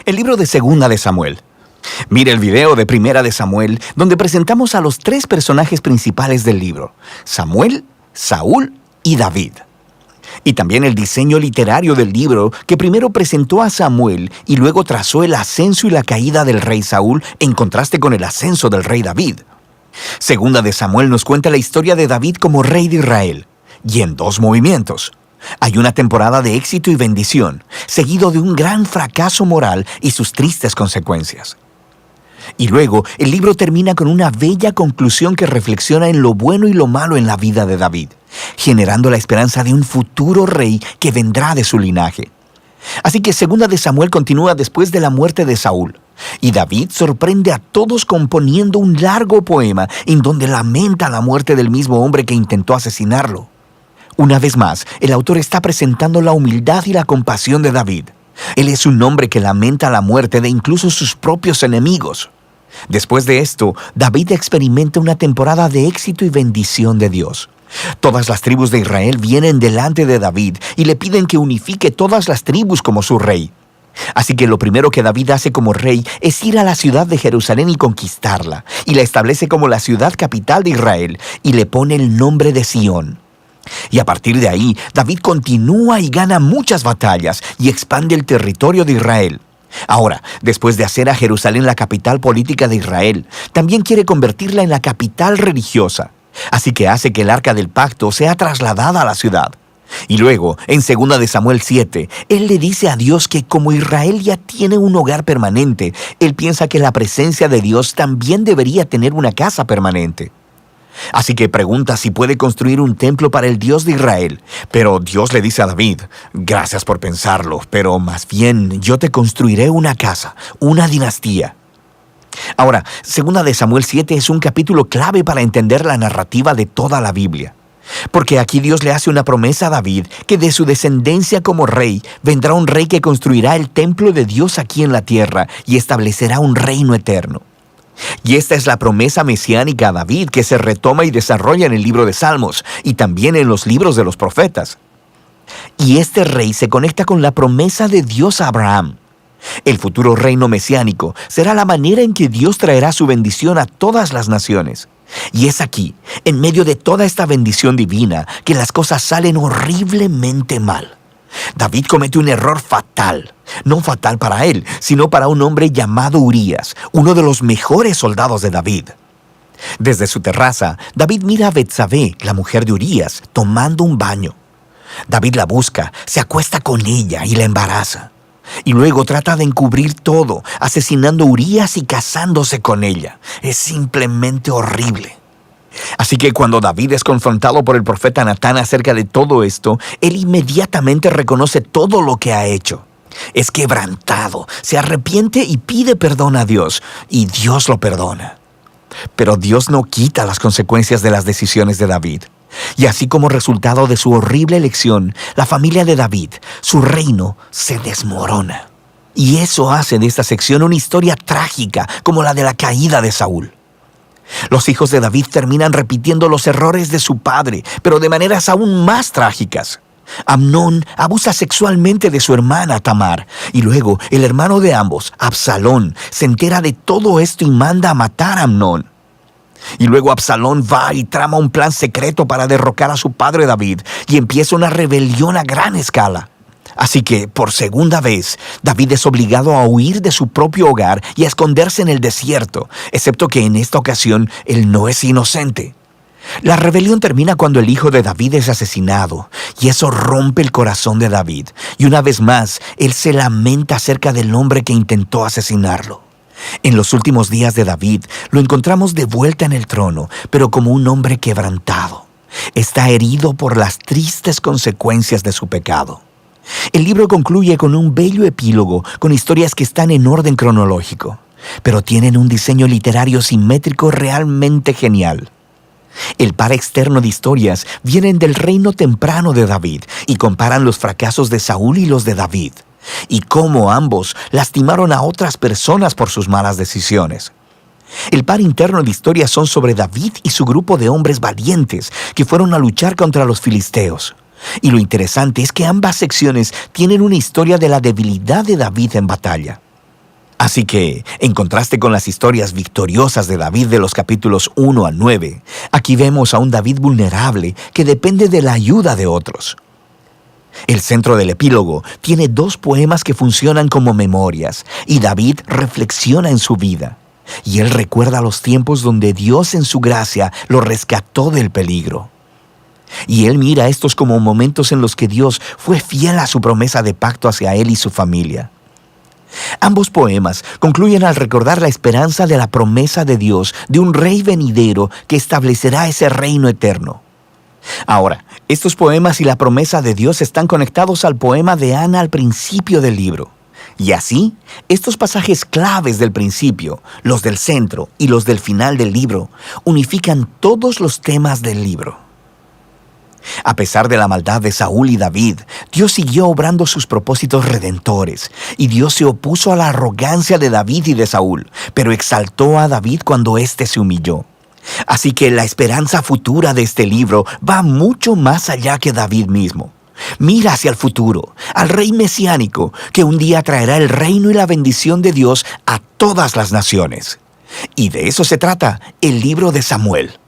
el libro de Segunda de Samuel. Mira el video de Primera de Samuel, donde presentamos a los tres personajes principales del libro: Samuel, Saúl y David. Y también el diseño literario del libro, que primero presentó a Samuel y luego trazó el ascenso y la caída del rey Saúl en contraste con el ascenso del rey David. Segunda de Samuel nos cuenta la historia de David como rey de Israel, y en dos movimientos. Hay una temporada de éxito y bendición, seguido de un gran fracaso moral y sus tristes consecuencias. Y luego, el libro termina con una bella conclusión que reflexiona en lo bueno y lo malo en la vida de David, generando la esperanza de un futuro rey que vendrá de su linaje. Así que Segunda de Samuel continúa después de la muerte de Saúl, y David sorprende a todos componiendo un largo poema en donde lamenta la muerte del mismo hombre que intentó asesinarlo. Una vez más, el autor está presentando la humildad y la compasión de David. Él es un hombre que lamenta la muerte de incluso sus propios enemigos. Después de esto, David experimenta una temporada de éxito y bendición de Dios. Todas las tribus de Israel vienen delante de David y le piden que unifique todas las tribus como su rey. Así que lo primero que David hace como rey es ir a la ciudad de Jerusalén y conquistarla, y la establece como la ciudad capital de Israel, y le pone el nombre de Sión. Y a partir de ahí, David continúa y gana muchas batallas y expande el territorio de Israel. Ahora, después de hacer a Jerusalén la capital política de Israel, también quiere convertirla en la capital religiosa. Así que hace que el arca del pacto sea trasladada a la ciudad. Y luego, en 2 de Samuel 7, él le dice a Dios que como Israel ya tiene un hogar permanente, él piensa que la presencia de Dios también debería tener una casa permanente. Así que pregunta si puede construir un templo para el Dios de Israel. Pero Dios le dice a David: gracias por pensarlo, pero más bien yo te construiré una casa, una dinastía. Ahora, 2 de Samuel 7 es un capítulo clave para entender la narrativa de toda la Biblia. Porque aquí Dios le hace una promesa a David que de su descendencia como rey vendrá un rey que construirá el templo de Dios aquí en la tierra y establecerá un reino eterno. Y esta es la promesa mesiánica a David que se retoma y desarrolla en el libro de Salmos y también en los libros de los profetas. Y este rey se conecta con la promesa de Dios a Abraham. El futuro reino mesiánico será la manera en que Dios traerá su bendición a todas las naciones. Y es aquí, en medio de toda esta bendición divina, que las cosas salen horriblemente mal. David comete un error fatal, no fatal para él, sino para un hombre llamado Urías, uno de los mejores soldados de David. Desde su terraza, David mira a Betsabé, la mujer de Urías, tomando un baño. David la busca, se acuesta con ella y la embaraza. Y luego trata de encubrir todo, asesinando a Urías y casándose con ella. Es simplemente horrible. Así que cuando David es confrontado por el profeta Natán acerca de todo esto, él inmediatamente reconoce todo lo que ha hecho. Es quebrantado, se arrepiente y pide perdón a Dios, y Dios lo perdona. Pero Dios no quita las consecuencias de las decisiones de David. Y así como resultado de su horrible elección, la familia de David, su reino, se desmorona. Y eso hace de esta sección una historia trágica como la de la caída de Saúl. Los hijos de David terminan repitiendo los errores de su padre, pero de maneras aún más trágicas. Amnón abusa sexualmente de su hermana Tamar, y luego el hermano de ambos, Absalón, se entera de todo esto y manda a matar a Amnón. Y luego Absalón va y trama un plan secreto para derrocar a su padre David, y empieza una rebelión a gran escala. Así que, por segunda vez, David es obligado a huir de su propio hogar y a esconderse en el desierto, excepto que en esta ocasión él no es inocente. La rebelión termina cuando el hijo de David es asesinado, y eso rompe el corazón de David. Y una vez más, él se lamenta acerca del hombre que intentó asesinarlo. En los últimos días de David, lo encontramos de vuelta en el trono, pero como un hombre quebrantado. Está herido por las tristes consecuencias de su pecado. El libro concluye con un bello epílogo con historias que están en orden cronológico, pero tienen un diseño literario simétrico realmente genial. El par externo de historias vienen del reino temprano de David y comparan los fracasos de Saúl y los de David, y cómo ambos lastimaron a otras personas por sus malas decisiones. El par interno de historias son sobre David y su grupo de hombres valientes que fueron a luchar contra los filisteos. Y lo interesante es que ambas secciones tienen una historia de la debilidad de David en batalla. Así que, en contraste con las historias victoriosas de David de los capítulos 1 al 9, aquí vemos a un David vulnerable que depende de la ayuda de otros. El centro del epílogo tiene 2 poemas que funcionan como memorias, y David reflexiona en su vida. Y él recuerda los tiempos donde Dios en su gracia lo rescató del peligro. Y él mira estos como momentos en los que Dios fue fiel a su promesa de pacto hacia él y su familia. Ambos poemas concluyen al recordar la esperanza de la promesa de Dios de un rey venidero que establecerá ese reino eterno. Ahora, estos poemas y la promesa de Dios están conectados al poema de Ana al principio del libro. Y así, estos pasajes claves del principio, los del centro y los del final del libro, unifican todos los temas del libro. A pesar de la maldad de Saúl y David, Dios siguió obrando sus propósitos redentores, y Dios se opuso a la arrogancia de David y de Saúl, pero exaltó a David cuando éste se humilló. Así que la esperanza futura de este libro va mucho más allá que David mismo. Mira hacia el futuro, al rey mesiánico, que un día traerá el reino y la bendición de Dios a todas las naciones. Y de eso se trata el libro de Samuel.